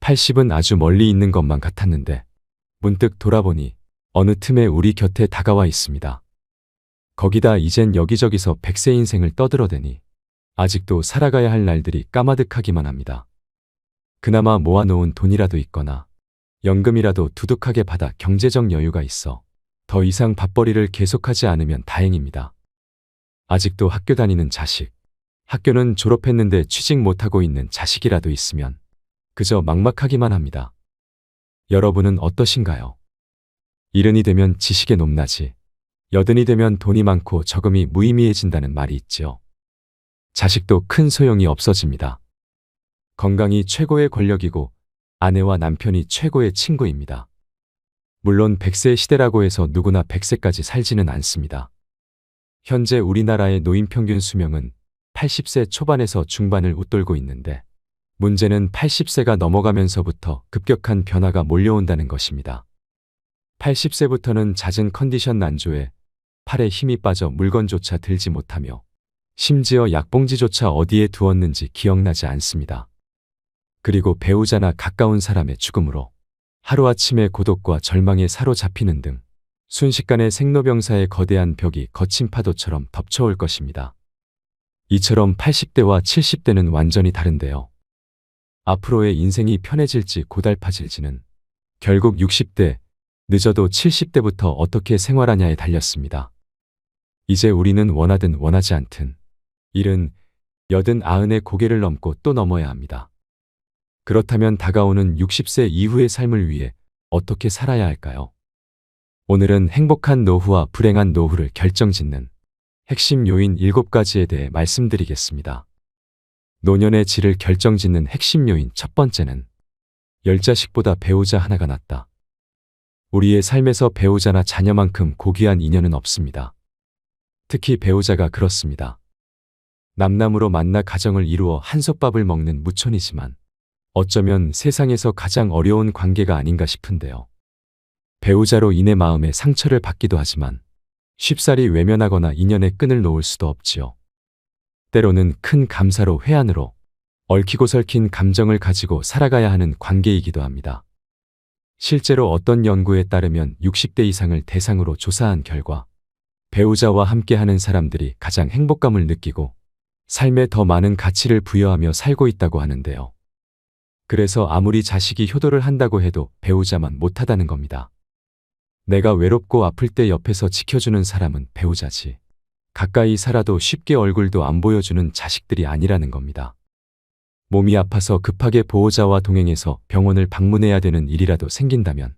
80은 아주 멀리 있는 것만 같았는데 문득 돌아보니 어느 틈에 우리 곁에 다가와 있습니다. 거기다 이젠 여기저기서 100세 인생을 떠들어대니 아직도 살아가야 할 날들이 까마득하기만 합니다. 그나마 모아놓은 돈이라도 있거나 연금이라도 두둑하게 받아 경제적 여유가 있어 더 이상 밥벌이를 계속하지 않으면 다행입니다. 아직도 학교 다니는 자식, 학교는 졸업했는데 취직 못하고 있는 자식이라도 있으면 그저 막막하기만 합니다. 여러분은 어떠신가요? 일흔이 되면 지식의 높낮이, 여든이 되면 돈이 많고 저금이 무의미해진다는 말이 있지요. 자식도 큰 소용이 없어집니다. 건강이 최고의 권력이고 아내와 남편이 최고의 친구입니다. 물론 100세 시대라고 해서 누구나 100세까지 살지는 않습니다. 현재 우리나라의 노인 평균 수명은 80세 초반에서 중반을 웃돌고 있는데 문제는 80세가 넘어가면서부터 급격한 변화가 몰려온다는 것입니다. 80세부터는 잦은 컨디션 난조에 팔에 힘이 빠져 물건조차 들지 못하며 심지어 약봉지조차 어디에 두었는지 기억나지 않습니다. 그리고 배우자나 가까운 사람의 죽음으로 하루아침에 고독과 절망에 사로잡히는 등 순식간에 생로병사의 거대한 벽이 거친 파도처럼 덮쳐올 것입니다. 이처럼 80대와 70대는 완전히 다른데요. 앞으로의 인생이 편해질지 고달파질지는 결국 60대, 늦어도 70대부터 어떻게 생활하냐에 달렸습니다. 이제 우리는 원하든 원하지 않든 70, 80, 90의 고개를 넘고 또 넘어야 합니다. 그렇다면 다가오는 60세 이후의 삶을 위해 어떻게 살아야 할까요? 오늘은 행복한 노후와 불행한 노후를 결정짓는 핵심 요인 7가지에 대해 말씀드리겠습니다. 노년의 질을 결정짓는 핵심 요인 첫 번째는 10자식보다 배우자 하나가 낫다. 우리의 삶에서 배우자나 자녀만큼 고귀한 인연은 없습니다. 특히 배우자가 그렇습니다. 남남으로 만나 가정을 이루어 한솥밥을 먹는 무촌이지만 어쩌면 세상에서 가장 어려운 관계가 아닌가 싶은데요. 배우자로 인해 마음의 상처를 받기도 하지만 쉽사리 외면하거나 인연의 끈을 놓을 수도 없지요. 때로는 큰 감사로 회한으로 얽히고 설킨 감정을 가지고 살아가야 하는 관계이기도 합니다. 실제로 어떤 연구에 따르면 60대 이상을 대상으로 조사한 결과 배우자와 함께하는 사람들이 가장 행복감을 느끼고 삶에 더 많은 가치를 부여하며 살고 있다고 하는데요. 그래서 아무리 자식이 효도를 한다고 해도 배우자만 못하다는 겁니다. 내가 외롭고 아플 때 옆에서 지켜주는 사람은 배우자지. 가까이 살아도 쉽게 얼굴도 안 보여주는 자식들이 아니라는 겁니다. 몸이 아파서 급하게 보호자와 동행해서 병원을 방문해야 되는 일이라도 생긴다면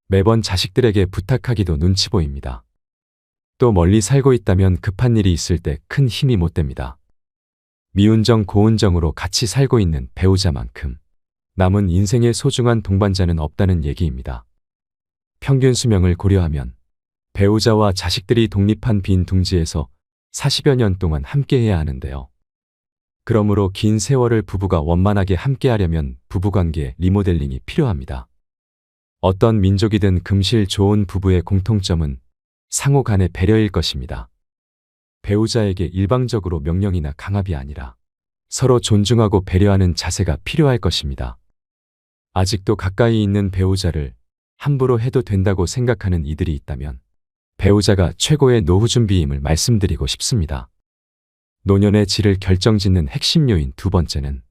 매번 자식들에게 부탁하기도 눈치 보입니다. 또 멀리 살고 있다면 급한 일이 있을 때 큰 힘이 못 됩니다. 미운정 고운정으로 같이 살고 있는 배우자만큼 남은 인생의 소중한 동반자는 없다는 얘기입니다. 평균 수명을 고려하면 배우자와 자식들이 독립한 빈 둥지에서 40여 년 동안 함께해야 하는데요. 그러므로 긴 세월을 부부가 원만하게 함께하려면 부부관계 리모델링이 필요합니다. 어떤 민족이든 금실 좋은 부부의 공통점은 상호 간의 배려일 것입니다. 배우자에게 일방적으로 명령이나 강압이 아니라 서로 존중하고 배려하는 자세가 필요할 것입니다. 아직도 가까이 있는 배우자를 함부로 해도 된다고 생각하는 이들이 있다면 배우자가 최고의 노후 준비임을 말씀드리고 싶습니다. 노년의 질을 결정짓는 핵심 요인 두 번째는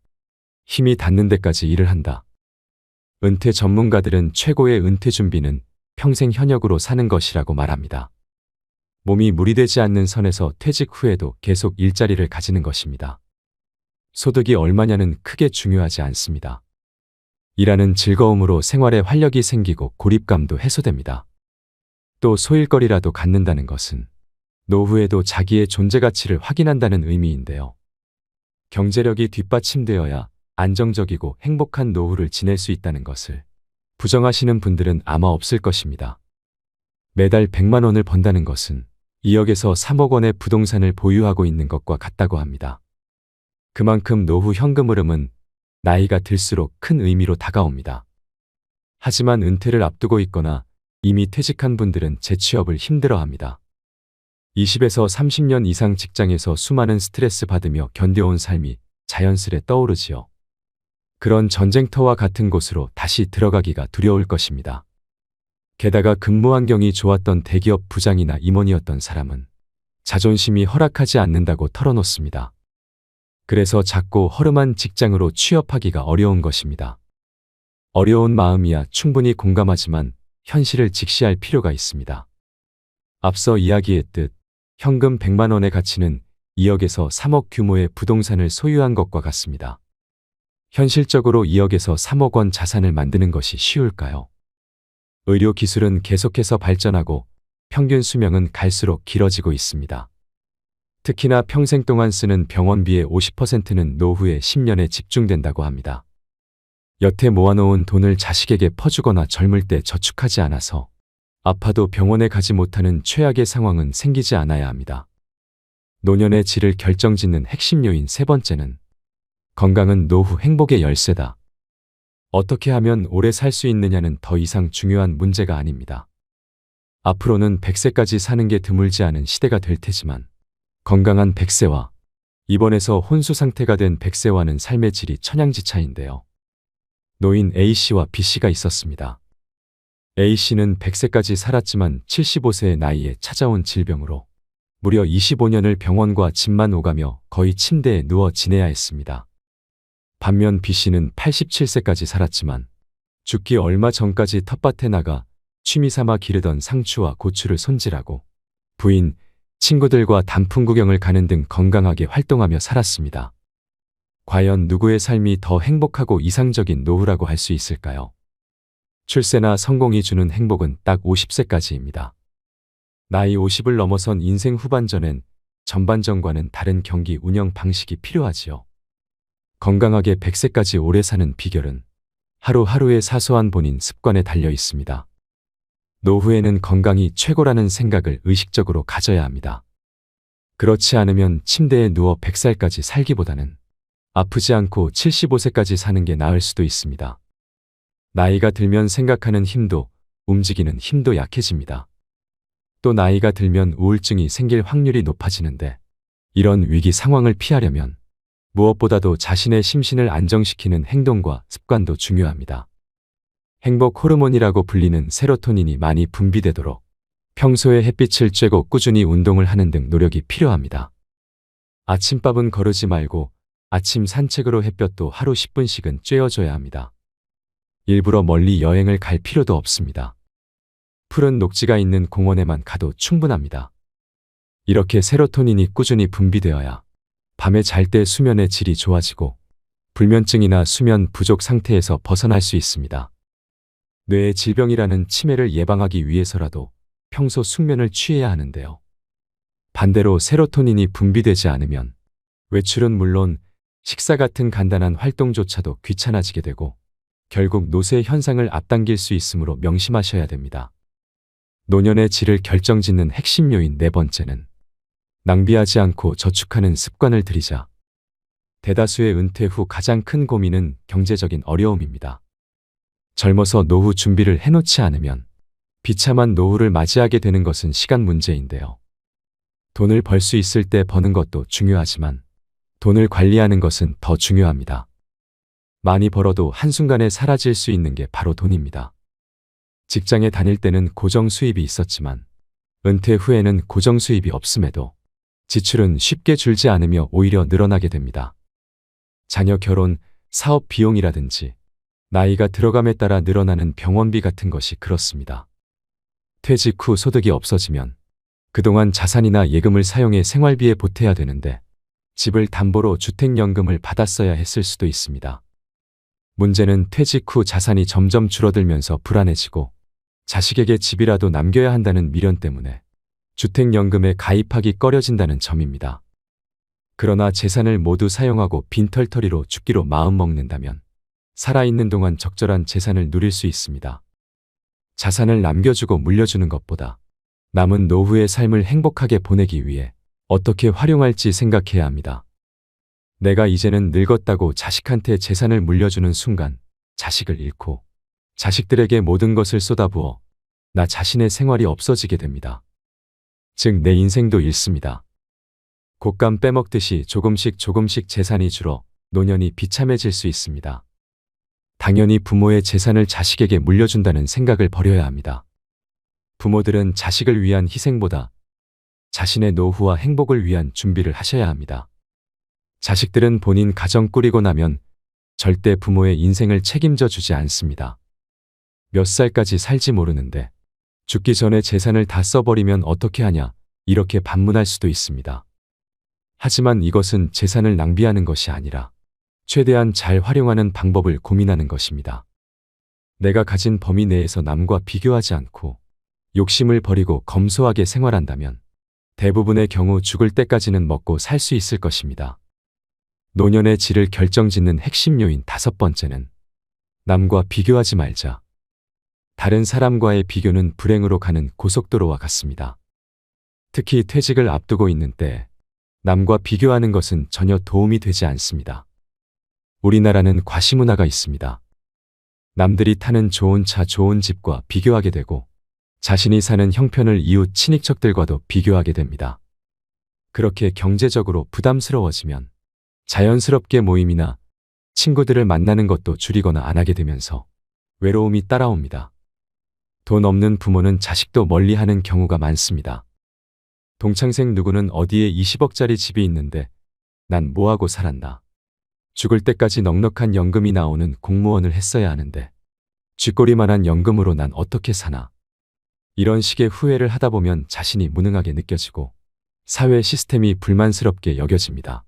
힘이 닿는 데까지 일을 한다. 은퇴 전문가들은 최고의 은퇴 준비는 평생 현역으로 사는 것이라고 말합니다. 몸이 무리되지 않는 선에서 퇴직 후에도 계속 일자리를 가지는 것입니다. 소득이 얼마냐는 크게 중요하지 않습니다. 일하는 즐거움으로 생활에 활력이 생기고 고립감도 해소됩니다. 또 소일거리라도 갖는다는 것은 노후에도 자기의 존재 가치를 확인한다는 의미인데요. 경제력이 뒷받침되어야 안정적이고 행복한 노후를 지낼 수 있다는 것을 부정하시는 분들은 아마 없을 것입니다. 매달 100만 원을 번다는 것은 2억에서 3억 원의 부동산을 보유하고 있는 것과 같다고 합니다. 그만큼 노후 현금 흐름은 나이가 들수록 큰 의미로 다가옵니다. 하지만 은퇴를 앞두고 있거나 이미 퇴직한 분들은 재취업을 힘들어합니다. 20에서 30년 이상 직장에서 수많은 스트레스 받으며 견뎌온 삶이 자연스레 떠오르지요. 그런 전쟁터와 같은 곳으로 다시 들어가기가 두려울 것입니다. 게다가 근무 환경이 좋았던 대기업 부장이나 임원이었던 사람은 자존심이 허락하지 않는다고 털어놓습니다. 그래서 작고 허름한 직장으로 취업하기가 어려운 것입니다. 어려운 마음이야 충분히 공감하지만 현실을 직시할 필요가 있습니다. 앞서 이야기했듯 현금 100만 원의 가치는 2억에서 3억 규모의 부동산을 소유한 것과 같습니다. 현실적으로 2억에서 3억 원 자산을 만드는 것이 쉬울까요? 의료 기술은 계속해서 발전하고 평균 수명은 갈수록 길어지고 있습니다. 특히나 평생 동안 쓰는 병원비의 50%는 노후의 10년에 집중된다고 합니다. 여태 모아놓은 돈을 자식에게 퍼주거나 젊을 때 저축하지 않아서 아파도 병원에 가지 못하는 최악의 상황은 생기지 않아야 합니다. 노년의 질을 결정짓는 핵심 요인 세 번째는 건강은 노후 행복의 열쇠다. 어떻게 하면 오래 살 수 있느냐는 더 이상 중요한 문제가 아닙니다. 앞으로는 100세까지 사는 게 드물지 않은 시대가 될 테지만 건강한 100세와 입원해서 혼수 상태가 된 100세와는 삶의 질이 천양지차인데요. 노인 A씨와 B씨가 있었습니다. A씨는 100세까지 살았지만 75세의 나이에 찾아온 질병으로 무려 25년을 병원과 집만 오가며 거의 침대에 누워 지내야 했습니다. 반면 B씨는 87세까지 살았지만 죽기 얼마 전까지 텃밭에 나가 취미삼아 기르던 상추와 고추를 손질하고 부인, 친구들과 단풍 구경을 가는 등 건강하게 활동하며 살았습니다. 과연 누구의 삶이 더 행복하고 이상적인 노후라고 할 수 있을까요? 출세나 성공이 주는 행복은 딱 50세까지입니다. 나이 50을 넘어선 인생 후반전엔 전반전과는 다른 경기 운영 방식이 필요하지요. 건강하게 100세까지 오래 사는 비결은 하루하루의 사소한 본인 습관에 달려 있습니다. 노후에는 건강이 최고라는 생각을 의식적으로 가져야 합니다. 그렇지 않으면 침대에 누워 100살까지 살기보다는 아프지 않고 75세까지 사는 게 나을 수도 있습니다. 나이가 들면 생각하는 힘도 움직이는 힘도 약해집니다. 또 나이가 들면 우울증이 생길 확률이 높아지는데 이런 위기 상황을 피하려면 무엇보다도 자신의 심신을 안정시키는 행동과 습관도 중요합니다. 행복 호르몬이라고 불리는 세로토닌이 많이 분비되도록 평소에 햇빛을 쬐고 꾸준히 운동을 하는 등 노력이 필요합니다. 아침밥은 거르지 말고 아침 산책으로 햇볕도 하루 10분씩은 쬐어줘야 합니다. 일부러 멀리 여행을 갈 필요도 없습니다. 푸른 녹지가 있는 공원에만 가도 충분합니다. 이렇게 세로토닌이 꾸준히 분비되어야 밤에 잘 때 수면의 질이 좋아지고 불면증이나 수면 부족 상태에서 벗어날 수 있습니다. 뇌의 질병이라는 치매를 예방하기 위해서라도 평소 숙면을 취해야 하는데요. 반대로 세로토닌이 분비되지 않으면 외출은 물론 식사 같은 간단한 활동조차도 귀찮아지게 되고 결국 노쇠 현상을 앞당길 수 있으므로 명심하셔야 됩니다. 노년의 질을 결정짓는 핵심 요인 네 번째는 낭비하지 않고 저축하는 습관을 들이자. 대다수의 은퇴 후 가장 큰 고민은 경제적인 어려움입니다. 젊어서 노후 준비를 해놓지 않으면 비참한 노후를 맞이하게 되는 것은 시간 문제인데요. 돈을 벌 수 있을 때 버는 것도 중요하지만 돈을 관리하는 것은 더 중요합니다. 많이 벌어도 한순간에 사라질 수 있는 게 바로 돈입니다. 직장에 다닐 때는 고정 수입이 있었지만 은퇴 후에는 고정 수입이 없음에도 지출은 쉽게 줄지 않으며 오히려 늘어나게 됩니다. 자녀 결혼, 사업 비용이라든지 나이가 들어감에 따라 늘어나는 병원비 같은 것이 그렇습니다. 퇴직 후 소득이 없어지면 그동안 자산이나 예금을 사용해 생활비에 보태야 되는데 집을 담보로 주택연금을 받았어야 했을 수도 있습니다. 문제는 퇴직 후 자산이 점점 줄어들면서 불안해지고 자식에게 집이라도 남겨야 한다는 미련 때문에 주택연금에 가입하기 꺼려진다는 점입니다. 그러나 재산을 모두 사용하고 빈털터리로 죽기로 마음먹는다면 살아있는 동안 적절한 재산을 누릴 수 있습니다. 자산을 남겨주고 물려주는 것보다 남은 노후의 삶을 행복하게 보내기 위해 어떻게 활용할지 생각해야 합니다. 내가 이제는 늙었다고 자식한테 재산을 물려주는 순간 자식을 잃고 자식들에게 모든 것을 쏟아부어 나 자신의 생활이 없어지게 됩니다. 즉 내 인생도 잃습니다. 곶감 빼먹듯이 조금씩 재산이 줄어 노년이 비참해질 수 있습니다. 당연히 부모의 재산을 자식에게 물려준다는 생각을 버려야 합니다. 부모들은 자식을 위한 희생보다 자신의 노후와 행복을 위한 준비를 하셔야 합니다. 자식들은 본인 가정 꾸리고 나면 절대 부모의 인생을 책임져 주지 않습니다. 몇 살까지 살지 모르는데 죽기 전에 재산을 다 써버리면 어떻게 하냐, 이렇게 반문할 수도 있습니다. 하지만 이것은 재산을 낭비하는 것이 아니라 최대한 잘 활용하는 방법을 고민하는 것입니다. 내가 가진 범위 내에서 남과 비교하지 않고 욕심을 버리고 검소하게 생활한다면 대부분의 경우 죽을 때까지는 먹고 살 수 있을 것입니다. 노년의 질을 결정짓는 핵심 요인 5번째는 남과 비교하지 말자. 다른 사람과의 비교는 불행으로 가는 고속도로와 같습니다. 특히 퇴직을 앞두고 있는 때 남과 비교하는 것은 전혀 도움이 되지 않습니다. 우리나라는 과시문화가 있습니다. 남들이 타는 좋은 차, 좋은 집과 비교하게 되고 자신이 사는 형편을 이웃 친인척들과도 비교하게 됩니다. 그렇게 경제적으로 부담스러워지면 자연스럽게 모임이나 친구들을 만나는 것도 줄이거나 안 하게 되면서 외로움이 따라옵니다. 돈 없는 부모는 자식도 멀리하는 경우가 많습니다. 동창생 누구는 어디에 20억짜리 집이 있는데 난 뭐하고 살았나. 죽을 때까지 넉넉한 연금이 나오는 공무원을 했어야 하는데 쥐꼬리만한 연금으로 난 어떻게 사나. 이런 식의 후회를 하다 보면 자신이 무능하게 느껴지고 사회 시스템이 불만스럽게 여겨집니다.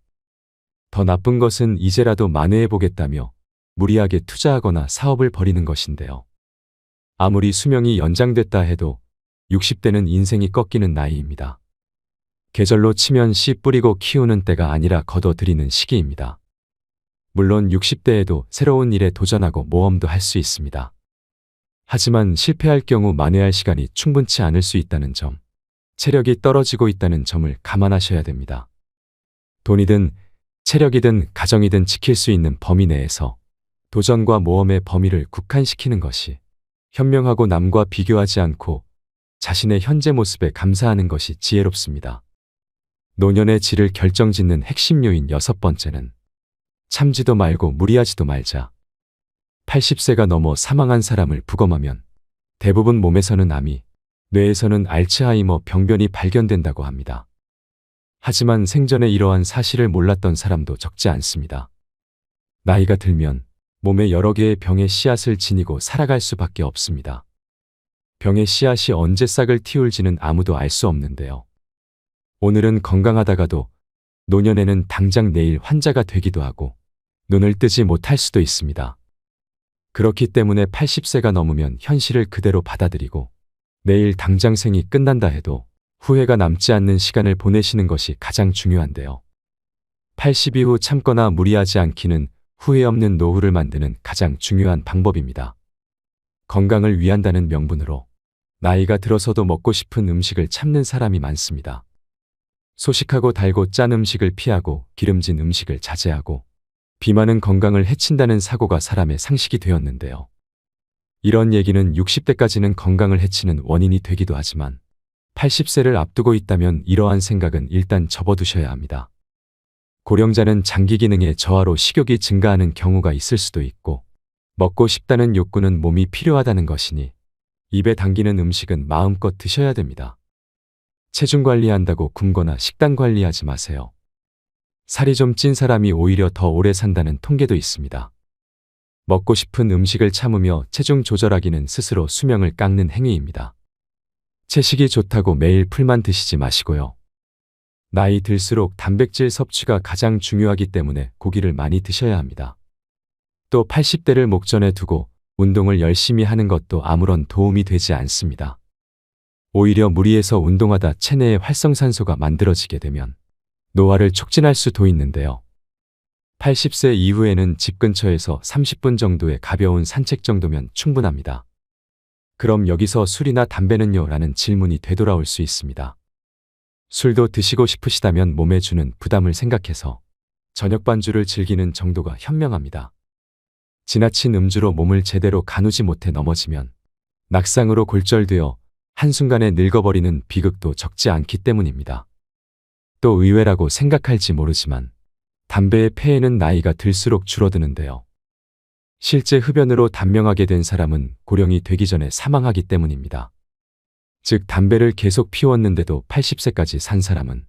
더 나쁜 것은 이제라도 만회해보겠다며 무리하게 투자하거나 사업을 벌이는 것인데요. 아무리 수명이 연장됐다 해도 60대는 인생이 꺾이는 나이입니다. 계절로 치면 씨 뿌리고 키우는 때가 아니라 거둬들이는 시기입니다. 물론 60대에도 새로운 일에 도전하고 모험도 할 수 있습니다. 하지만 실패할 경우 만회할 시간이 충분치 않을 수 있다는 점, 체력이 떨어지고 있다는 점을 감안하셔야 됩니다. 돈이든 체력이든 가정이든 지킬 수 있는 범위 내에서 도전과 모험의 범위를 국한시키는 것이 현명하고 남과 비교하지 않고 자신의 현재 모습에 감사하는 것이 지혜롭습니다. 노년의 질을 결정짓는 핵심 요인 6번째는 참지도 말고 무리하지도 말자. 80세가 넘어 사망한 사람을 부검하면 대부분 몸에서는 암이, 뇌에서는 알츠하이머 병변이 발견된다고 합니다. 하지만 생전에 이러한 사실을 몰랐던 사람도 적지 않습니다. 나이가 들면 몸에 여러 개의 병의 씨앗을 지니고 살아갈 수밖에 없습니다. 병의 씨앗이 언제 싹을 틔울지는 아무도 알 수 없는데요. 오늘은 건강하다가도 노년에는 당장 내일 환자가 되기도 하고 눈을 뜨지 못할 수도 있습니다. 그렇기 때문에 80세가 넘으면 현실을 그대로 받아들이고 내일 당장 생이 끝난다 해도 후회가 남지 않는 시간을 보내시는 것이 가장 중요한데요. 80 이후 참거나 무리하지 않기는 후회 없는 노후를 만드는 가장 중요한 방법입니다. 건강을 위한다는 명분으로 나이가 들어서도 먹고 싶은 음식을 참는 사람이 많습니다. 소식하고 달고 짠 음식을 피하고 기름진 음식을 자제하고 비만은 건강을 해친다는 사고가 사람의 상식이 되었는데요. 이런 얘기는 60대까지는 건강을 해치는 원인이 되기도 하지만 80세를 앞두고 있다면 이러한 생각은 일단 접어두셔야 합니다. 고령자는 장기 기능의 저하로 식욕이 증가하는 경우가 있을 수도 있고 먹고 싶다는 욕구는 몸이 필요하다는 것이니 입에 당기는 음식은 마음껏 드셔야 됩니다. 체중 관리한다고 굶거나 식단 관리하지 마세요. 살이 좀 찐 사람이 오히려 더 오래 산다는 통계도 있습니다. 먹고 싶은 음식을 참으며 체중 조절하기는 스스로 수명을 깎는 행위입니다. 채식이 좋다고 매일 풀만 드시지 마시고요. 나이 들수록 단백질 섭취가 가장 중요하기 때문에 고기를 많이 드셔야 합니다. 또 80대를 목전에 두고 운동을 열심히 하는 것도 아무런 도움이 되지 않습니다. 오히려 무리해서 운동하다 체내에 활성산소가 만들어지게 되면 노화를 촉진할 수도 있는데요. 80세 이후에는 집 근처에서 30분 정도의 가벼운 산책 정도면 충분합니다. 그럼 여기서 술이나 담배는요? 라는 질문이 되돌아올 수 있습니다. 술도 드시고 싶으시다면 몸에 주는 부담을 생각해서 저녁 반주를 즐기는 정도가 현명합니다. 지나친 음주로 몸을 제대로 가누지 못해 넘어지면 낙상으로 골절되어 한순간에 늙어버리는 비극도 적지 않기 때문입니다. 또 의외라고 생각할지 모르지만 담배의 폐해는 나이가 들수록 줄어드는데요. 실제 흡연으로 단명하게 된 사람은 고령이 되기 전에 사망하기 때문입니다. 즉 담배를 계속 피웠는데도 80세까지 산 사람은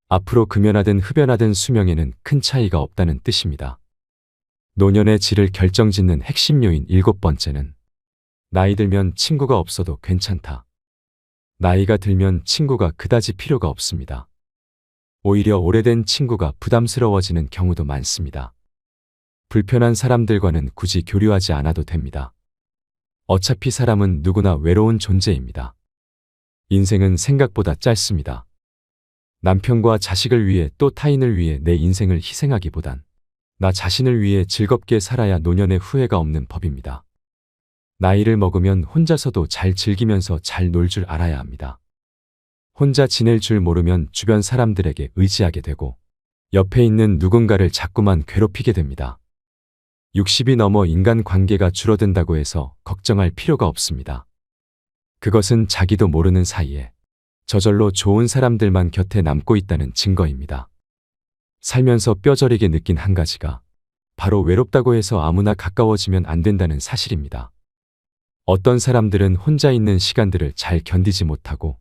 앞으로 금연하든 흡연하든 수명에는 큰 차이가 없다는 뜻입니다. 노년의 질을 결정짓는 핵심 요인 7번째는 나이 들면 친구가 없어도 괜찮다. 나이가 들면 친구가 그다지 필요가 없습니다. 오히려 오래된 친구가 부담스러워지는 경우도 많습니다. 불편한 사람들과는 굳이 교류하지 않아도 됩니다. 어차피 사람은 누구나 외로운 존재입니다. 인생은 생각보다 짧습니다. 남편과 자식을 위해 또 타인을 위해 내 인생을 희생하기보단 나 자신을 위해 즐겁게 살아야 노년의 후회가 없는 법입니다. 나이를 먹으면 혼자서도 잘 즐기면서 잘 놀 줄 알아야 합니다. 혼자 지낼 줄 모르면 주변 사람들에게 의지하게 되고 옆에 있는 누군가를 자꾸만 괴롭히게 됩니다. 60이 넘어 인간관계가 줄어든다고 해서 걱정할 필요가 없습니다. 그것은 자기도 모르는 사이에 저절로 좋은 사람들만 곁에 남고 있다는 증거입니다. 살면서 뼈저리게 느낀 한 가지가 바로 외롭다고 해서 아무나 가까워지면 안 된다는 사실입니다. 어떤 사람들은 혼자 있는 시간들을 잘 견디지 못하고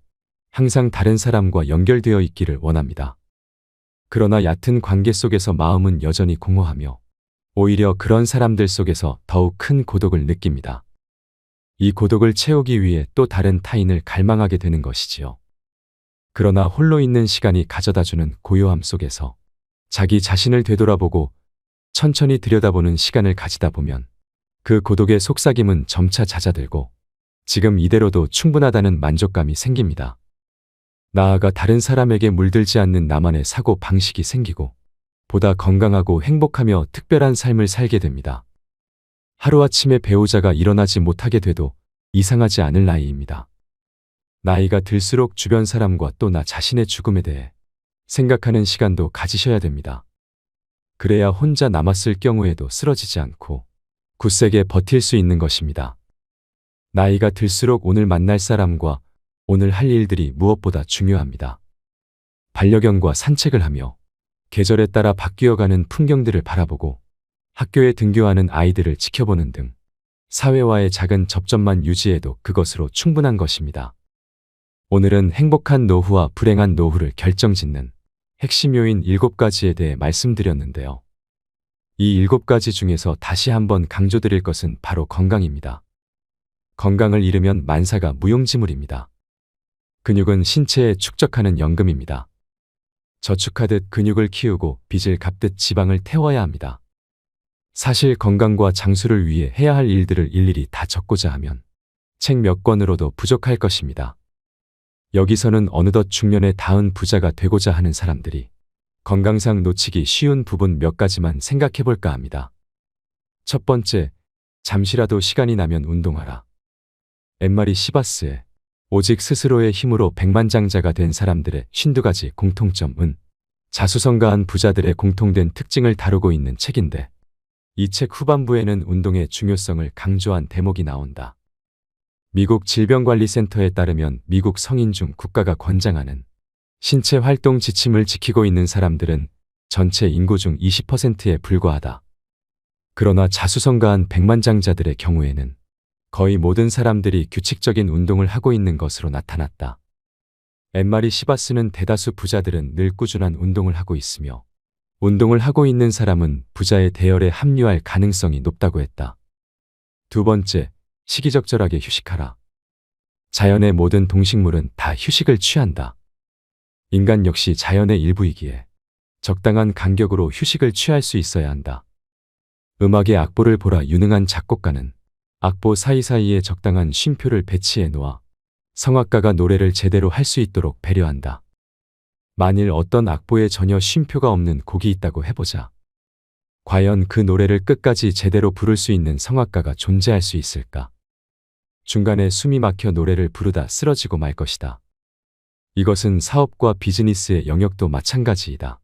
항상 다른 사람과 연결되어 있기를 원합니다. 그러나 얕은 관계 속에서 마음은 여전히 공허하며 오히려 그런 사람들 속에서 더욱 큰 고독을 느낍니다. 이 고독을 채우기 위해 또 다른 타인을 갈망하게 되는 것이지요. 그러나 홀로 있는 시간이 가져다주는 고요함 속에서 자기 자신을 되돌아보고 천천히 들여다보는 시간을 가지다 보면 그 고독의 속삭임은 점차 잦아들고 지금 이대로도 충분하다는 만족감이 생깁니다. 나아가 다른 사람에게 물들지 않는 나만의 사고 방식이 생기고 보다 건강하고 행복하며 특별한 삶을 살게 됩니다. 하루아침에 배우자가 일어나지 못하게 돼도 이상하지 않을 나이입니다. 나이가 들수록 주변 사람과 또 나 자신의 죽음에 대해 생각하는 시간도 가지셔야 됩니다. 그래야 혼자 남았을 경우에도 쓰러지지 않고 굳세게 버틸 수 있는 것입니다. 나이가 들수록 오늘 만날 사람과 오늘 할 일들이 무엇보다 중요합니다. 반려견과 산책을 하며 계절에 따라 바뀌어가는 풍경들을 바라보고 학교에 등교하는 아이들을 지켜보는 등 사회와의 작은 접점만 유지해도 그것으로 충분한 것입니다. 오늘은 행복한 노후와 불행한 노후를 결정짓는 핵심 요인 7가지에 대해 말씀드렸는데요. 이 7가지 중에서 다시 한번 강조드릴 것은 바로 건강입니다. 건강을 잃으면 만사가 무용지물입니다. 근육은 신체에 축적하는 연금입니다. 저축하듯 근육을 키우고 빚을 갚듯 지방을 태워야 합니다. 사실 건강과 장수를 위해 해야 할 일들을 일일이 다 적고자 하면 책 몇 권으로도 부족할 것입니다. 여기서는 어느덧 중년에 닿은 부자가 되고자 하는 사람들이 건강상 놓치기 쉬운 부분 몇 가지만 생각해 볼까 합니다. 첫 번째, 잠시라도 시간이 나면 운동하라. 엠마리 시바스의 오직 스스로의 힘으로 백만장자가 된 사람들의 52가지 공통점은 자수성가한 부자들의 공통된 특징을 다루고 있는 책인데 이 책 후반부에는 운동의 중요성을 강조한 대목이 나온다. 미국 질병관리센터에 따르면 미국 성인 중 국가가 권장하는 신체 활동 지침을 지키고 있는 사람들은 전체 인구 중 20%에 불과하다. 그러나 자수성가한 백만장자들의 경우에는 거의 모든 사람들이 규칙적인 운동을 하고 있는 것으로 나타났다. 엠마리 시바스는 대다수 부자들은 늘 꾸준한 운동을 하고 있으며 운동을 하고 있는 사람은 부자의 대열에 합류할 가능성이 높다고 했다. 두 번째, 시기적절하게 휴식하라. 자연의 모든 동식물은 다 휴식을 취한다. 인간 역시 자연의 일부이기에 적당한 간격으로 휴식을 취할 수 있어야 한다. 음악의 악보를 보라. 유능한 작곡가는 악보 사이사이에 적당한 쉼표를 배치해 놓아 성악가가 노래를 제대로 할 수 있도록 배려한다. 만일 어떤 악보에 전혀 쉼표가 없는 곡이 있다고 해보자. 과연 그 노래를 끝까지 제대로 부를 수 있는 성악가가 존재할 수 있을까? 중간에 숨이 막혀 노래를 부르다 쓰러지고 말 것이다. 이것은 사업과 비즈니스의 영역도 마찬가지이다.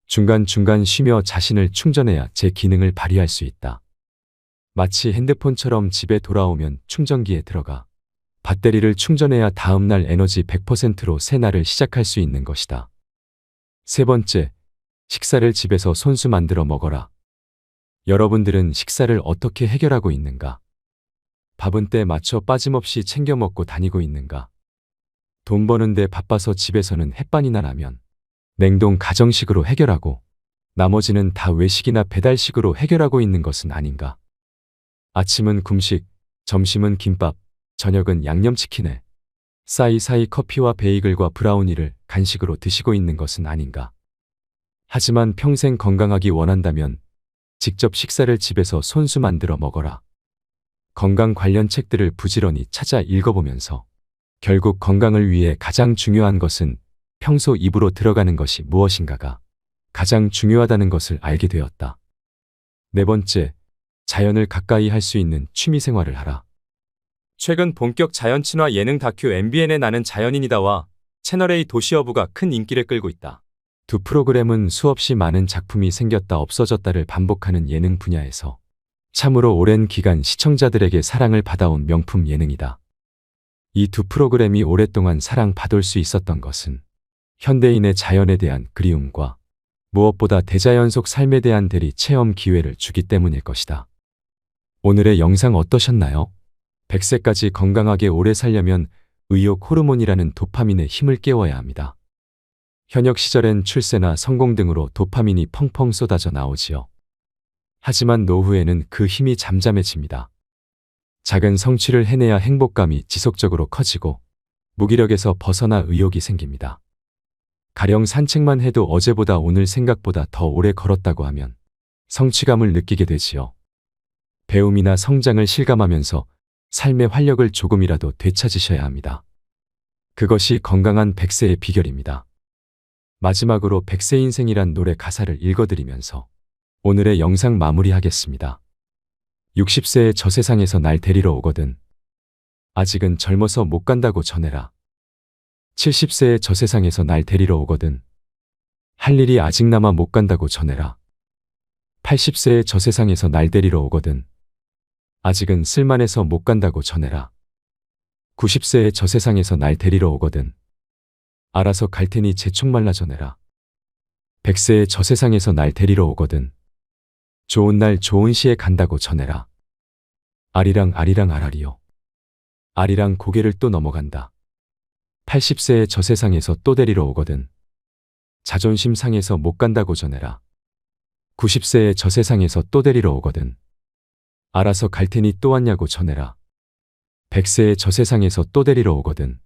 중간중간 쉬며 자신을 충전해야 제 기능을 발휘할 수 있다. 마치 핸드폰처럼 집에 돌아오면 충전기에 들어가 배터리를 충전해야 다음날 에너지 100%로 새 날을 시작할 수 있는 것이다. 세 번째, 식사를 집에서 손수 만들어 먹어라. 여러분들은 식사를 어떻게 해결하고 있는가? 밥은 때 맞춰 빠짐없이 챙겨 먹고 다니고 있는가? 돈 버는데 바빠서 집에서는 햇반이나 라면, 냉동 가정식으로 해결하고 나머지는 다 외식이나 배달식으로 해결하고 있는 것은 아닌가? 아침은 kum식, 점심은 김밥, 저녁은 양념치킨에 사이사이 커피와 베이글과 브라우니를 간식으로 드시고 있는 것은 아닌가? 하지만 평생 건강하기 원한다면 직접 식사를 집에서 손수 만들어 먹어라. 건강 관련 책들을 부지런히 찾아 읽어보면서 결국 건강을 위해 가장 중요한 것은 평소 입으로 들어가는 것이 무엇인가가 가장 중요하다는 것을 알게 되었다. 네 번째, 자연을 가까이 할 수 있는 취미 생활을 하라. 최근 본격 자연 친화 예능 다큐 MBN의 나는 자연인이다와 채널A 도시어부가 큰 인기를 끌고 있다. 두 프로그램은 수없이 많은 작품이 생겼다 없어졌다를 반복하는 예능 분야에서 참으로 오랜 기간 시청자들에게 사랑을 받아온 명품 예능이다. 이 두 프로그램이 오랫동안 사랑받을 수 있었던 것은 현대인의 자연에 대한 그리움과 무엇보다 대자연 속 삶에 대한 대리 체험 기회를 주기 때문일 것이다. 오늘의 영상 어떠셨나요? 100세까지 건강하게 오래 살려면 의욕 호르몬이라는 도파민의 힘을 깨워야 합니다. 현역 시절엔 출세나 성공 등으로 도파민이 펑펑 쏟아져 나오지요. 하지만 노후에는 그 힘이 잠잠해집니다. 작은 성취를 해내야 행복감이 지속적으로 커지고 무기력에서 벗어나 의욕이 생깁니다. 가령 산책만 해도 어제보다 오늘 생각보다 더 오래 걸었다고 하면 성취감을 느끼게 되지요. 배움이나 성장을 실감하면서 삶의 활력을 조금이라도 되찾으셔야 합니다. 그것이 건강한 100세의 비결입니다. 마지막으로 100세 인생이란 노래 가사를 읽어드리면서 오늘의 영상 마무리하겠습니다. 60세의 저 세상에서 날 데리러 오거든. 아직은 젊어서 못 간다고 전해라. 70세의 저 세상에서 날 데리러 오거든. 할 일이 아직 남아 못 간다고 전해라. 80세의 저 세상에서 날 데리러 오거든. 아직은 쓸만해서 못 간다고 전해라. 90세의 저 세상에서 날 데리러 오거든. 알아서 갈 테니 재촉말라 전해라. 100세의 저 세상에서 날 데리러 오거든. 좋은 날 좋은 시에 간다고 전해라. 아리랑 아리랑 아라리요. 아리랑 고개를 또 넘어간다. 80세의 저 세상에서 또 데리러 오거든. 자존심 상해서 못 간다고 전해라. 90세의 저 세상에서 또 데리러 오거든. 알아서 갈 테니 또 왔냐고 전해라. 100세의 저 세상에서 또 데리러 오거든.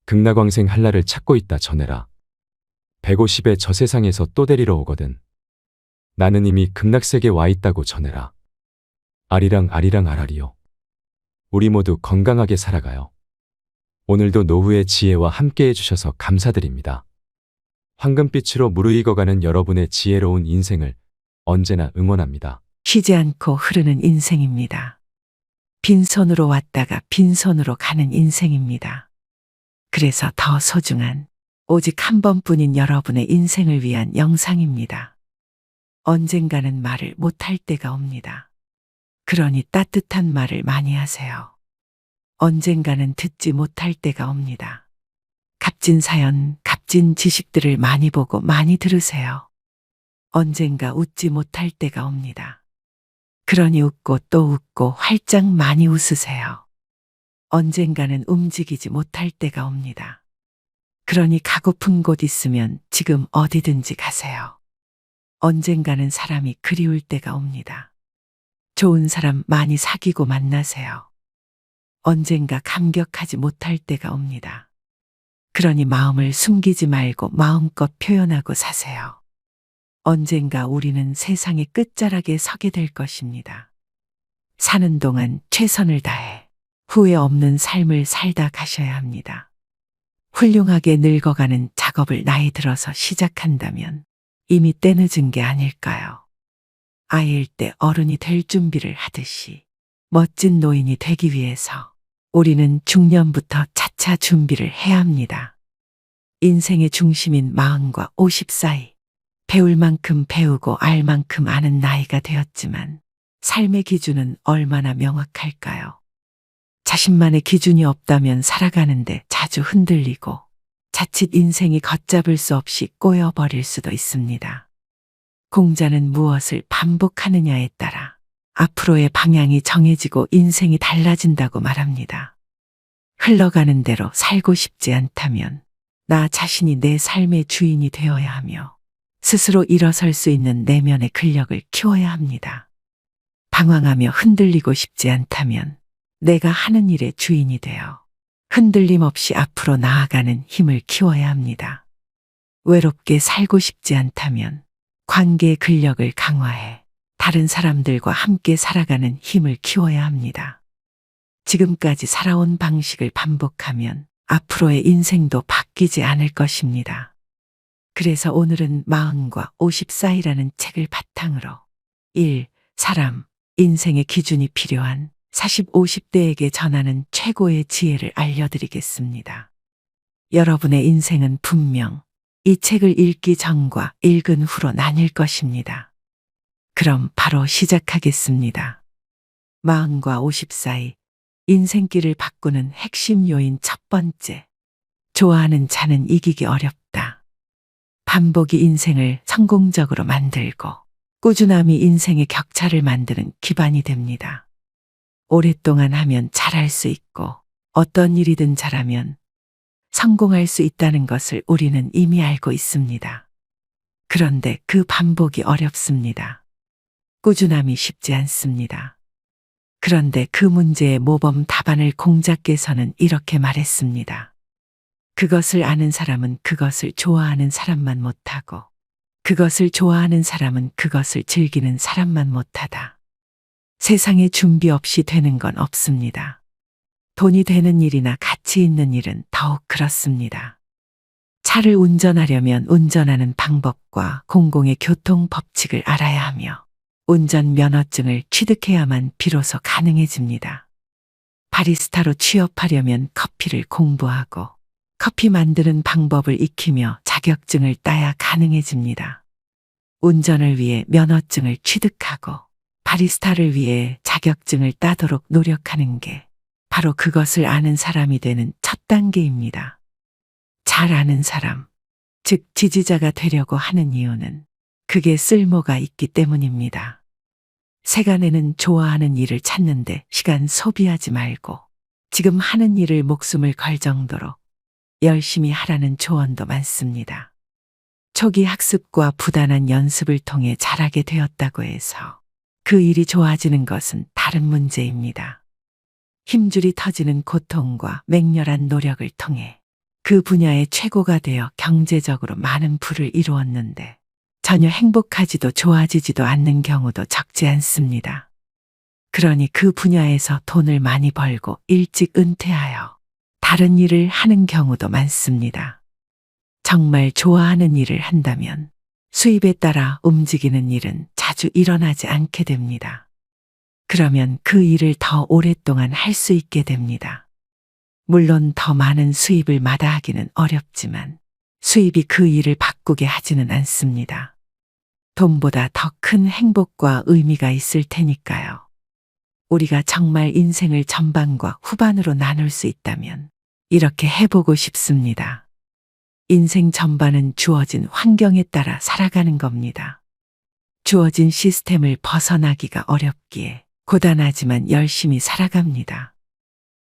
극락왕생 할 날을 찾고 있다 전해라. 150의 저 세상에서 또 데리러 오거든. 나는 이미 극락세계 와 있다고 전해라. 아리랑 아리랑 아라리요. 우리 모두 건강하게 살아가요. 오늘도 노후의 지혜와 함께 해주셔서 감사드립니다. 황금빛으로 무르익어가는 여러분의 지혜로운 인생을 언제나 응원합니다. 쉬지 않고 흐르는 인생입니다. 빈손으로 왔다가 빈손으로 가는 인생입니다. 그래서 더 소중한 오직 한 번뿐인 여러분의 인생을 위한 영상입니다. 언젠가는 말을 못할 때가 옵니다. 그러니 따뜻한 말을 많이 하세요. 언젠가는 듣지 못할 때가 옵니다. 값진 사연, 값진 지식들을 많이 보고 많이 들으세요. 언젠가 웃지 못할 때가 옵니다. 그러니 웃고 또 웃고 활짝 많이 웃으세요. 언젠가는 움직이지 못할 때가 옵니다. 그러니 가고픈 곳 있으면 지금 어디든지 가세요. 언젠가는 사람이 그리울 때가 옵니다. 좋은 사람 많이 사귀고 만나세요. 언젠가 감격하지 못할 때가 옵니다. 그러니 마음을 숨기지 말고 마음껏 표현하고 사세요. 언젠가 우리는 세상의 끝자락에 서게 될 것입니다. 사는 동안 최선을 다해 후회 없는 삶을 살다 가셔야 합니다. 훌륭하게 늙어가는 작업을 나이 들어서 시작한다면 이미 때늦은 게 아닐까요? 아이일 때 어른이 될 준비를 하듯이 멋진 노인이 되기 위해서 우리는 중년부터 차차 준비를 해야 합니다. 인생의 중심인 40과 50 사이, 배울 만큼 배우고 알 만큼 아는 나이가 되었지만 삶의 기준은 얼마나 명확할까요? 자신만의 기준이 없다면 살아가는데 자주 흔들리고 자칫 인생이 걷잡을 수 없이 꼬여버릴 수도 있습니다. 공자는 무엇을 반복하느냐에 따라 앞으로의 방향이 정해지고 인생이 달라진다고 말합니다. 흘러가는 대로 살고 싶지 않다면 나 자신이 내 삶의 주인이 되어야 하며 스스로 일어설 수 있는 내면의 근력을 키워야 합니다. 방황하며 흔들리고 싶지 않다면 내가 하는 일의 주인이 되어 흔들림 없이 앞으로 나아가는 힘을 키워야 합니다. 외롭게 살고 싶지 않다면 관계의 근력을 강화해 다른 사람들과 함께 살아가는 힘을 키워야 합니다. 지금까지 살아온 방식을 반복하면 앞으로의 인생도 바뀌지 않을 것입니다. 그래서 오늘은 40과 50 사이라는 책을 바탕으로 1. 사람, 인생의 기준이 필요한 40, 50대에게 전하는 최고의 지혜를 알려드리겠습니다. 여러분의 인생은 분명 이 책을 읽기 전과 읽은 후로 나뉠 것입니다. 그럼 바로 시작하겠습니다. 40과 50 사이, 인생길을 바꾸는 핵심 요인 첫 번째. 좋아하는 자는 이기기 어렵다. 반복이 인생을 성공적으로 만들고 꾸준함이 인생의 격차를 만드는 기반이 됩니다. 오랫동안 하면 잘할 수 있고 어떤 일이든 잘하면 성공할 수 있다는 것을 우리는 이미 알고 있습니다. 그런데 그 반복이 어렵습니다. 꾸준함이 쉽지 않습니다. 그런데 그 문제의 모범 답안을 공자께서는 이렇게 말했습니다. 그것을 아는 사람은 그것을 좋아하는 사람만 못하고 그것을 좋아하는 사람은 그것을 즐기는 사람만 못하다. 세상에 준비 없이 되는 건 없습니다. 돈이 되는 일이나 가치 있는 일은 더욱 그렇습니다. 차를 운전하려면 운전하는 방법과 공공의 교통 법칙을 알아야 하며 운전 면허증을 취득해야만 비로소 가능해집니다. 바리스타로 취업하려면 커피를 공부하고 커피 만드는 방법을 익히며 자격증을 따야 가능해집니다. 운전을 위해 면허증을 취득하고 바리스타를 위해 자격증을 따도록 노력하는 게 바로 그것을 아는 사람이 되는 첫 단계입니다. 잘 아는 사람, 즉 지지자가 되려고 하는 이유는 그게 쓸모가 있기 때문입니다. 세간에는 좋아하는 일을 찾는데 시간 소비하지 말고 지금 하는 일을 목숨을 걸 정도로 열심히 하라는 조언도 많습니다. 초기 학습과 부단한 연습을 통해 잘하게 되었다고 해서 그 일이 좋아지는 것은 다른 문제입니다. 힘줄이 터지는 고통과 맹렬한 노력을 통해 그 분야의 최고가 되어 경제적으로 많은 부를 이루었는데 전혀 행복하지도 좋아지지도 않는 경우도 적지 않습니다. 그러니 그 분야에서 돈을 많이 벌고 일찍 은퇴하여 다른 일을 하는 경우도 많습니다. 정말 좋아하는 일을 한다면 수입에 따라 움직이는 일은 자주 일어나지 않게 됩니다. 그러면 그 일을 더 오랫동안 할 수 있게 됩니다. 물론 더 많은 수입을 마다하기는 어렵지만 수입이 그 일을 바꾸게 하지는 않습니다. 돈보다 더 큰 행복과 의미가 있을 테니까요. 우리가 정말 인생을 전반과 후반으로 나눌 수 있다면 이렇게 해보고 싶습니다. 인생 전반은 주어진 환경에 따라 살아가는 겁니다. 주어진 시스템을 벗어나기가 어렵기에 고단하지만 열심히 살아갑니다.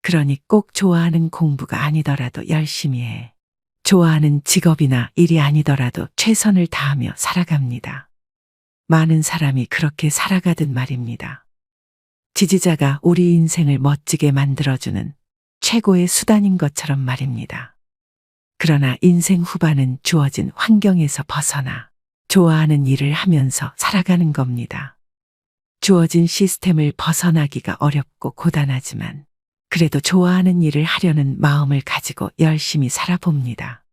그러니 꼭 좋아하는 공부가 아니더라도 열심히 해. 좋아하는 직업이나 일이 아니더라도 최선을 다하며 살아갑니다. 많은 사람이 그렇게 살아가듯 말입니다. 지지자가 우리 인생을 멋지게 만들어주는 최고의 수단인 것처럼 말입니다. 그러나 인생 후반은 주어진 환경에서 벗어나 좋아하는 일을 하면서 살아가는 겁니다. 주어진 시스템을 벗어나기가 어렵고 고단하지만 그래도 좋아하는 일을 하려는 마음을 가지고 열심히 살아봅니다.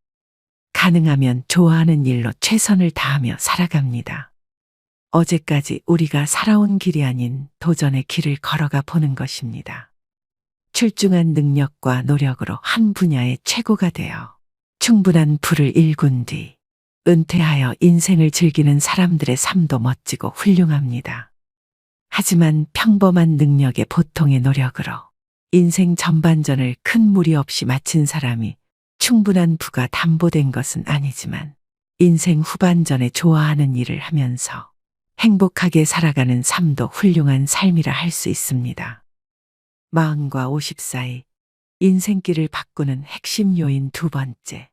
가능하면 좋아하는 일로 최선을 다하며 살아갑니다. 어제까지 우리가 살아온 길이 아닌 도전의 길을 걸어가 보는 것입니다. 출중한 능력과 노력으로 한 분야의 최고가 되어 충분한 부를 일군 뒤 은퇴하여 인생을 즐기는 사람들의 삶도 멋지고 훌륭합니다. 하지만 평범한 능력의 보통의 노력으로 인생 전반전을 큰 무리 없이 마친 사람이 충분한 부가 담보된 것은 아니지만 인생 후반전에 좋아하는 일을 하면서 행복하게 살아가는 삶도 훌륭한 삶이라 할 수 있습니다. 40과 50 사이 인생길을 바꾸는 핵심 요인 두 번째.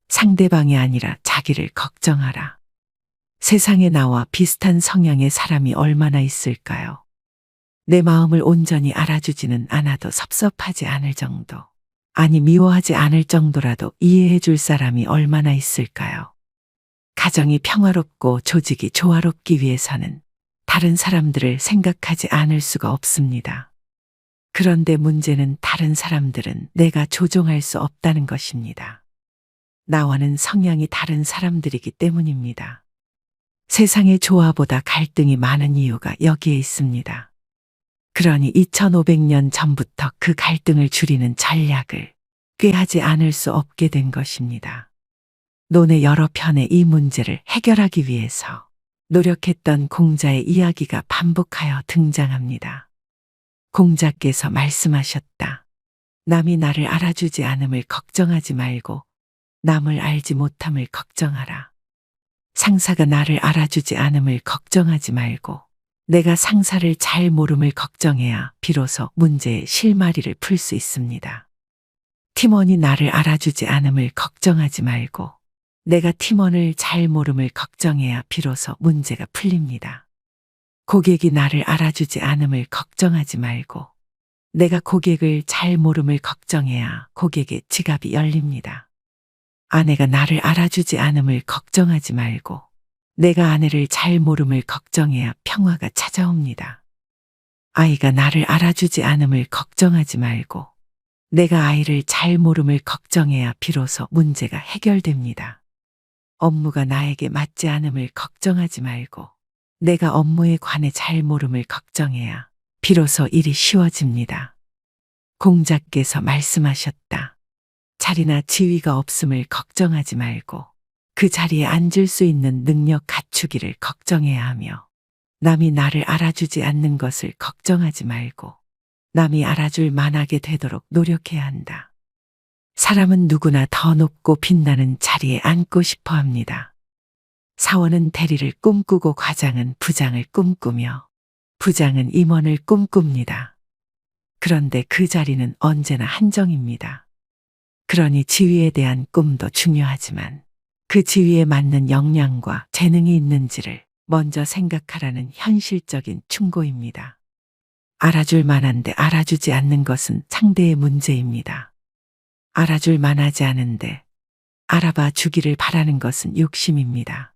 상대방이 아니라 자기를 걱정하라. 세상에 나와 비슷한 성향의 사람이 얼마나 있을까요? 내 마음을 온전히 알아주지는 않아도 섭섭하지 않을 정도, 아니 미워하지 않을 정도라도 이해해 줄 사람이 얼마나 있을까요? 가정이 평화롭고 조직이 조화롭기 위해서는 다른 사람들을 생각하지 않을 수가 없습니다. 그런데 문제는 다른 사람들은 내가 조종할 수 없다는 것입니다. 나와는 성향이 다른 사람들이기 때문입니다. 세상의 조화보다 갈등이 많은 이유가 여기에 있습니다. 그러니 2500년 전부터 그 갈등을 줄이는 전략을 꾀하지 않을 수 없게 된 것입니다. 논의 여러 편의 이 문제를 해결하기 위해서 노력했던 공자의 이야기가 반복하여 등장합니다. 공자께서 말씀하셨다. 남이 나를 알아주지 않음을 걱정하지 말고 남을 알지 못함을 걱정하라. 상사가 나를 알아주지 않음을 걱정하지 말고 내가 상사를 잘 모름을 걱정해야 비로소 문제의 실마리를 풀 수 있습니다. 팀원이 나를 알아주지 않음을 걱정하지 말고 내가 팀원을 잘 모름을 걱정해야 비로소 문제가 풀립니다. 고객이 나를 알아주지 않음을 걱정하지 말고 내가 고객을 잘 모름을 걱정해야 고객의 지갑이 열립니다. 아내가 나를 알아주지 않음을 걱정하지 말고 내가 아내를 잘 모름을 걱정해야 평화가 찾아옵니다. 아이가 나를 알아주지 않음을 걱정하지 말고 내가 아이를 잘 모름을 걱정해야 비로소 문제가 해결됩니다. 업무가 나에게 맞지 않음을 걱정하지 말고 내가 업무에 관해 잘 모름을 걱정해야 비로소 일이 쉬워집니다. 공자께서 말씀하셨다. 자리나 지위가 없음을 걱정하지 말고 그 자리에 앉을 수 있는 능력 갖추기를 걱정해야 하며 남이 나를 알아주지 않는 것을 걱정하지 말고 남이 알아줄 만하게 되도록 노력해야 한다. 사람은 누구나 더 높고 빛나는 자리에 앉고 싶어 합니다. 사원은 대리를 꿈꾸고 과장은 부장을 꿈꾸며 부장은 임원을 꿈꿉니다. 그런데 그 자리는 언제나 한정입니다. 그러니 지위에 대한 꿈도 중요하지만 그 지위에 맞는 역량과 재능이 있는지를 먼저 생각하라는 현실적인 충고입니다. 알아줄 만한데 알아주지 않는 것은 상대의 문제입니다. 알아줄 만하지 않은데 알아봐 주기를 바라는 것은 욕심입니다.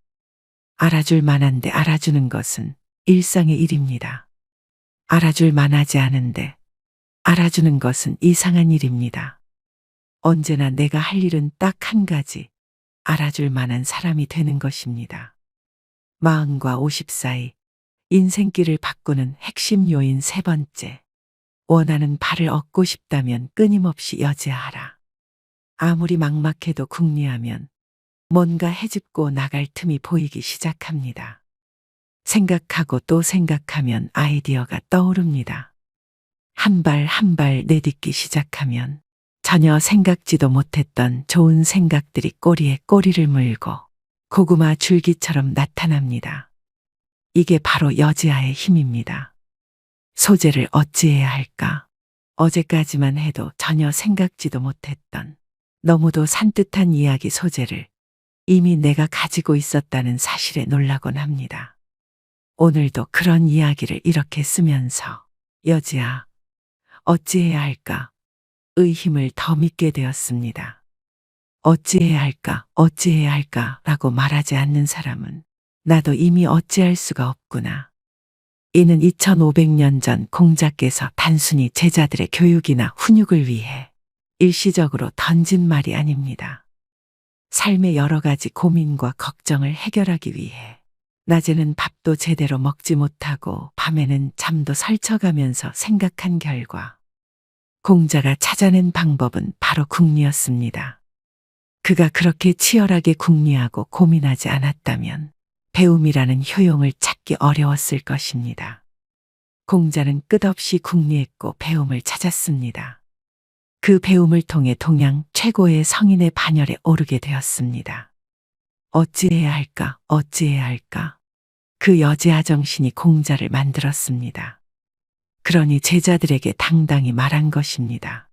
알아줄 만한데 알아주는 것은 일상의 일입니다. 알아줄 만하지 않은데 알아주는 것은 이상한 일입니다. 언제나 내가 할 일은 딱 한 가지, 알아줄 만한 사람이 되는 것입니다. 40과 50 사이 인생길을 바꾸는 핵심 요인 세 번째. 원하는 바를 얻고 싶다면 끊임없이 여지하라. 아무리 막막해도 궁리하면 뭔가 헤집고 나갈 틈이 보이기 시작합니다. 생각하고 또 생각하면 아이디어가 떠오릅니다. 한 발 한 발 내딛기 시작하면 전혀 생각지도 못했던 좋은 생각들이 꼬리에 꼬리를 물고 고구마 줄기처럼 나타납니다. 이게 바로 여지하의 힘입니다. 소재를 어찌해야 할까? 어제까지만 해도 전혀 생각지도 못했던 너무도 산뜻한 이야기 소재를 이미 내가 가지고 있었다는 사실에 놀라곤 합니다. 오늘도 그런 이야기를 이렇게 쓰면서 여지야, 어찌해야 할까? 의 힘을 더 믿게 되었습니다. 어찌해야 할까? 어찌해야 할까? 라고 말하지 않는 사람은 나도 이미 어찌할 수가 없구나. 이는 2500년 전 공자께서 단순히 제자들의 교육이나 훈육을 위해 일시적으로 던진 말이 아닙니다. 삶의 여러 가지 고민과 걱정을 해결하기 위해 낮에는 밥도 제대로 먹지 못하고 밤에는 잠도 설쳐가면서 생각한 결과 공자가 찾아낸 방법은 바로 궁리였습니다. 그가 그렇게 치열하게 궁리하고 고민하지 않았다면 배움이라는 효용을 찾기 어려웠을 것입니다. 공자는 끝없이 궁리했고 배움을 찾았습니다. 그 배움을 통해 동양 최고의 성인의 반열에 오르게 되었습니다. 어찌해야 할까, 어찌해야 할까. 그 여지아 정신이 공자를 만들었습니다. 그러니 제자들에게 당당히 말한 것입니다.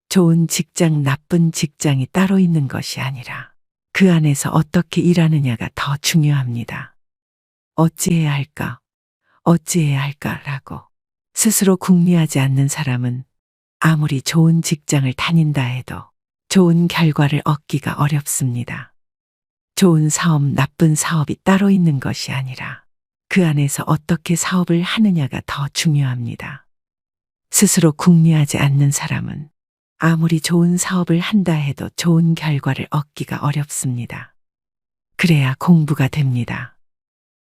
좋은 직장, 나쁜 직장이 따로 있는 것이 아니라 그 안에서 어떻게 일하느냐가 더 중요합니다. 어찌해야 할까, 어찌해야 할까라고 스스로 궁리하지 않는 사람은 아무리 좋은 직장을 다닌다 해도 좋은 결과를 얻기가 어렵습니다. 좋은 사업, 나쁜 사업이 따로 있는 것이 아니라 그 안에서 어떻게 사업을 하느냐가 더 중요합니다. 스스로 궁리하지 않는 사람은 아무리 좋은 사업을 한다 해도 좋은 결과를 얻기가 어렵습니다. 그래야 공부가 됩니다.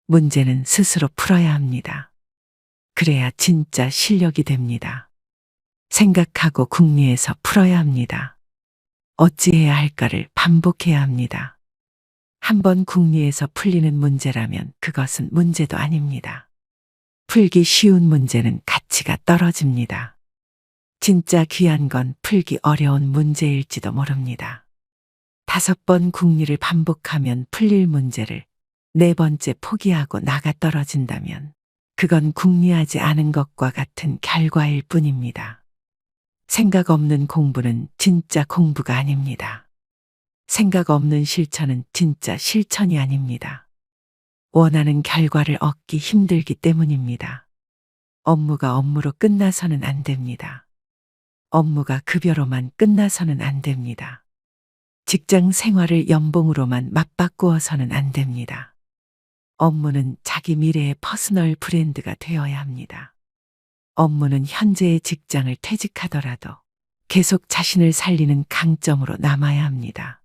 문제는 스스로 풀어야 합니다. 그래야 진짜 실력이 됩니다. 생각하고 궁리해서 풀어야 합니다. 어찌해야 할까를 반복해야 합니다. 한번 궁리해서 풀리는 문제라면 그것은 문제도 아닙니다. 풀기 쉬운 문제는 가치가 떨어집니다. 진짜 귀한 건 풀기 어려운 문제일지도 모릅니다. 5번 궁리를 반복하면 풀릴 문제를 4번째 포기하고 나가 떨어진다면 그건 궁리하지 않은 것과 같은 결과일 뿐입니다. 생각 없는 공부는 진짜 공부가 아닙니다. 생각 없는 실천은 진짜 실천이 아닙니다. 원하는 결과를 얻기 힘들기 때문입니다. 업무가 업무로 끝나서는 안 됩니다. 업무가 급여로만 끝나서는 안 됩니다. 직장 생활을 연봉으로만 맞바꾸어서는 안 됩니다. 업무는 자기 미래의 퍼스널 브랜드가 되어야 합니다. 업무는 현재의 직장을 퇴직하더라도 계속 자신을 살리는 강점으로 남아야 합니다.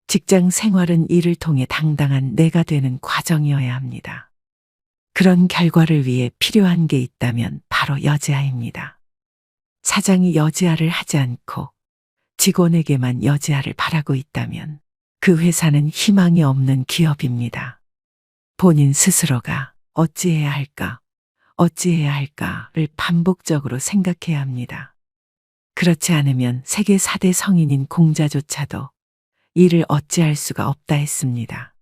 직장 생활은 이를 통해 당당한 내가 되는 과정이어야 합니다. 그런 결과를 위해 필요한 게 있다면 바로 여지아입니다. 사장이 여지아를 하지 않고 직원에게만 여지아를 바라고 있다면 그 회사는 희망이 없는 기업입니다. 본인 스스로가 어찌해야 할까, 어찌해야 할까를 반복적으로 생각해야 합니다. 그렇지 않으면 세계 4대 성인인 공자조차도 이를 어찌할 수가 없다 했습니다.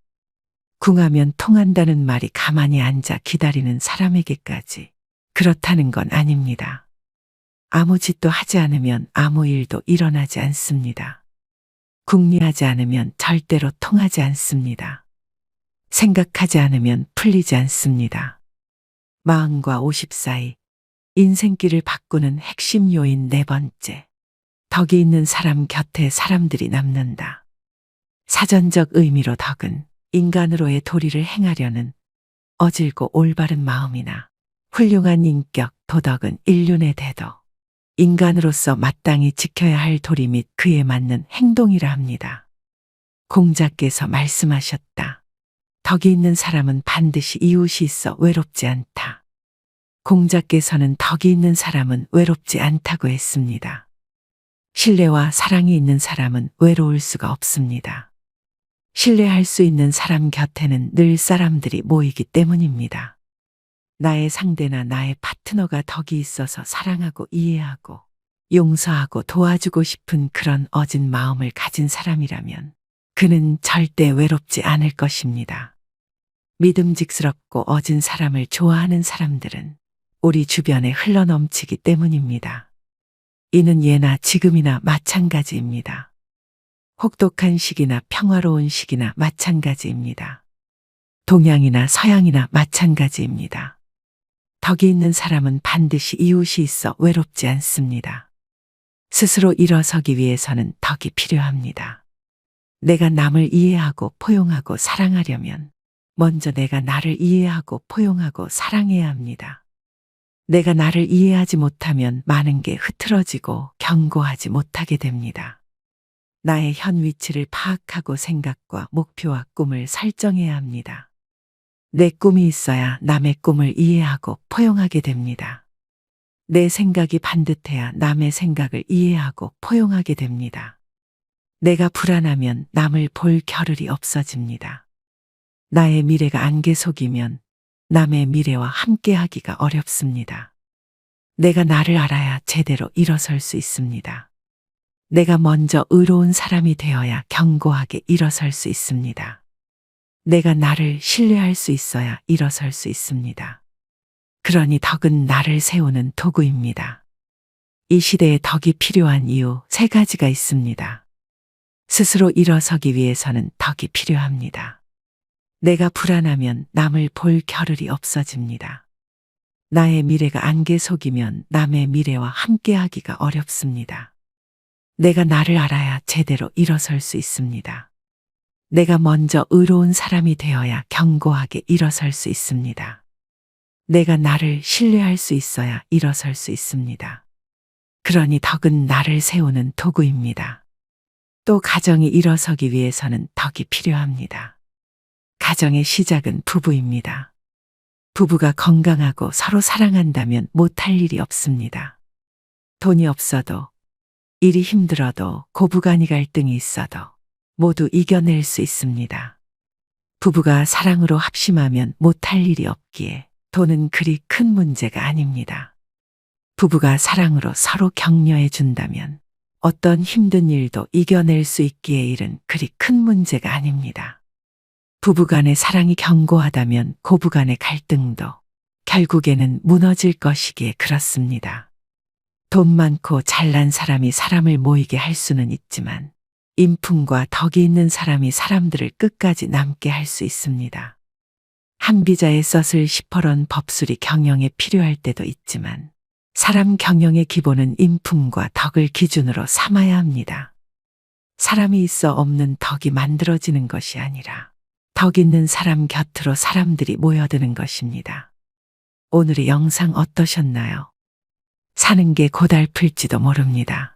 궁하면 통한다는 말이 가만히 앉아 기다리는 사람에게까지 그렇다는 건 아닙니다. 아무 짓도 하지 않으면 아무 일도 일어나지 않습니다. 궁리하지 않으면 절대로 통하지 않습니다. 생각하지 않으면 풀리지 않습니다. 40과 50 사이 인생길을 바꾸는 핵심 요인 4번째. 덕이 있는 사람 곁에 사람들이 남는다. 사전적 의미로 덕은 인간으로의 도리를 행하려는 어질고 올바른 마음이나 훌륭한 인격, 도덕은 인륜의 대도, 인간으로서 마땅히 지켜야 할 도리 및 그에 맞는 행동이라 합니다. 공자께서 말씀하셨다. 덕이 있는 사람은 반드시 이웃이 있어 외롭지 않다. 공자께서는 덕이 있는 사람은 외롭지 않다고 했습니다. 신뢰와 사랑이 있는 사람은 외로울 수가 없습니다. 신뢰할 수 있는 사람 곁에는 늘 사람들이 모이기 때문입니다. 나의 상대나 나의 파트너가 덕이 있어서 사랑하고 이해하고 용서하고 도와주고 싶은 그런 어진 마음을 가진 사람이라면 그는 절대 외롭지 않을 것입니다. 믿음직스럽고 어진 사람을 좋아하는 사람들은 우리 주변에 흘러넘치기 때문입니다. 이는 예나 지금이나 마찬가지입니다. 혹독한 시기나 평화로운 시기나 마찬가지입니다. 동양이나 서양이나 마찬가지입니다. 덕이 있는 사람은 반드시 이웃이 있어 외롭지 않습니다. 스스로 일어서기 위해서는 덕이 필요합니다. 내가 남을 이해하고 포용하고 사랑하려면 먼저 내가 나를 이해하고 포용하고 사랑해야 합니다. 내가 나를 이해하지 못하면 많은 게 흐트러지고 견고하지 못하게 됩니다. 나의 현 위치를 파악하고 생각과 목표와 꿈을 설정해야 합니다. 내 꿈이 있어야 남의 꿈을 이해하고 포용하게 됩니다. 내 생각이 반듯해야 남의 생각을 이해하고 포용하게 됩니다. 내가 불안하면 남을 볼 겨를이 없어집니다. 나의 미래가 안개 속이면 남의 미래와 함께하기가 어렵습니다. 내가 나를 알아야 제대로 일어설 수 있습니다. 내가 먼저 의로운 사람이 되어야 견고하게 일어설 수 있습니다. 내가 나를 신뢰할 수 있어야 일어설 수 있습니다. 그러니 덕은 나를 세우는 도구입니다. 이 시대에 덕이 필요한 이유 3가지가 있습니다. 스스로 일어서기 위해서는 덕이 필요합니다. 내가 불안하면 남을 볼 겨를이 없어집니다. 나의 미래가 안개 속이면 남의 미래와 함께하기가 어렵습니다. 내가 나를 알아야 제대로 일어설 수 있습니다. 내가 먼저 의로운 사람이 되어야 견고하게 일어설 수 있습니다. 내가 나를 신뢰할 수 있어야 일어설 수 있습니다. 그러니 덕은 나를 세우는 도구입니다. 또 가정이 일어서기 위해서는 덕이 필요합니다. 가정의 시작은 부부입니다. 부부가 건강하고 서로 사랑한다면 못할 일이 없습니다. 돈이 없어도, 일이 힘들어도, 고부간이 갈등이 있어도 모두 이겨낼 수 있습니다. 부부가 사랑으로 합심하면 못할 일이 없기에 돈은 그리 큰 문제가 아닙니다. 부부가 사랑으로 서로 격려해 준다면 어떤 힘든 일도 이겨낼 수 있기에 일은 그리 큰 문제가 아닙니다. 부부간의 사랑이 견고하다면 고부간의 갈등도 결국에는 무너질 것이기에 그렇습니다. 돈 많고 잘난 사람이 사람을 모이게 할 수는 있지만 인품과 덕이 있는 사람이 사람들을 끝까지 남게 할 수 있습니다. 한 비자에 썼을 10%런 법술이 경영에 필요할 때도 있지만 사람 경영의 기본은 인품과 덕을 기준으로 삼아야 합니다. 사람이 있어 없는 덕이 만들어지는 것이 아니라 덕 있는 사람 곁으로 사람들이 모여드는 것입니다. 오늘의 영상 어떠셨나요? 사는 게 고달플지도 모릅니다.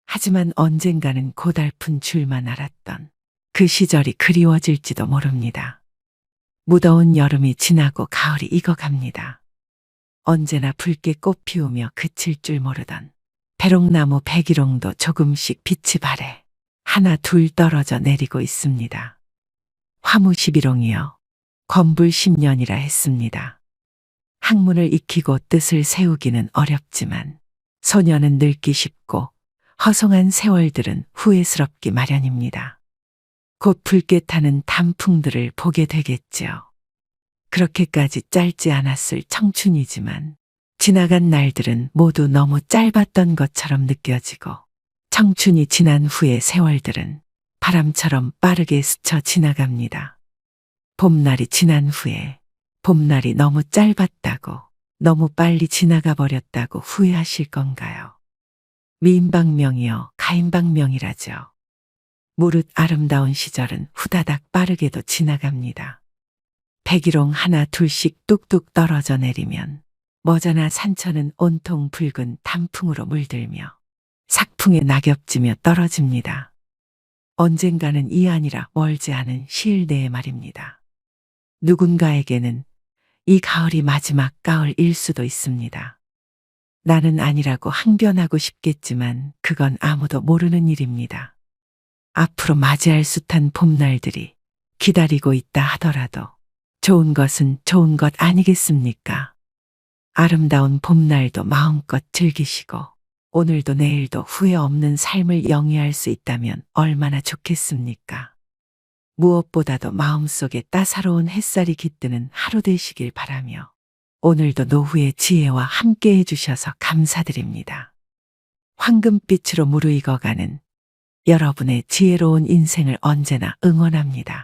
하지만 언젠가는 고달픈 줄만 알았던 그 시절이 그리워질지도 모릅니다. 무더운 여름이 지나고 가을이 익어갑니다. 언제나 붉게 꽃 피우며 그칠 줄 모르던 배롱나무 백일홍도 조금씩 빛이 바래 하나 둘 떨어져 내리고 있습니다. 화무 11홍이여 건불 10년이라 했습니다. 학문을 익히고 뜻을 세우기는 어렵지만 소년은 늙기 쉽고 허송한 세월들은 후회스럽기 마련입니다. 곧 붉게 타는 단풍들을 보게 되겠지요. 그렇게까지 짧지 않았을 청춘이지만 지나간 날들은 모두 너무 짧았던 것처럼 느껴지고 청춘이 지난 후의 세월들은 바람처럼 빠르게 스쳐 지나갑니다. 봄날이 지난 후에 봄날이 너무 짧았다고 너무 빨리 지나가 버렸다고 후회하실 건가요? 미인방명이여 가인방명이라죠. 무릇 아름다운 시절은 후다닥 빠르게도 지나갑니다. 백일홍 하나 둘씩 뚝뚝 떨어져 내리면 머자나 산천은 온통 붉은 단풍으로 물들며 삭풍에 낙엽지며 떨어집니다. 언젠가는 이 아니라 멀지 않은 시일 내의 말입니다. 누군가에게는 이 가을이 마지막 가을일 수도 있습니다. 나는 아니라고 항변하고 싶겠지만 그건 아무도 모르는 일입니다. 앞으로 맞이할 숱한 봄날들이 기다리고 있다 하더라도 좋은 것은 좋은 것 아니겠습니까? 아름다운 봄날도 마음껏 즐기시고 오늘도 내일도 후회 없는 삶을 영위할 수 있다면 얼마나 좋겠습니까? 무엇보다도 마음속에 따사로운 햇살이 깃드는 하루 되시길 바라며 오늘도 노후의 지혜와 함께 해주셔서 감사드립니다. 황금빛으로 무르익어가는 여러분의 지혜로운 인생을 언제나 응원합니다.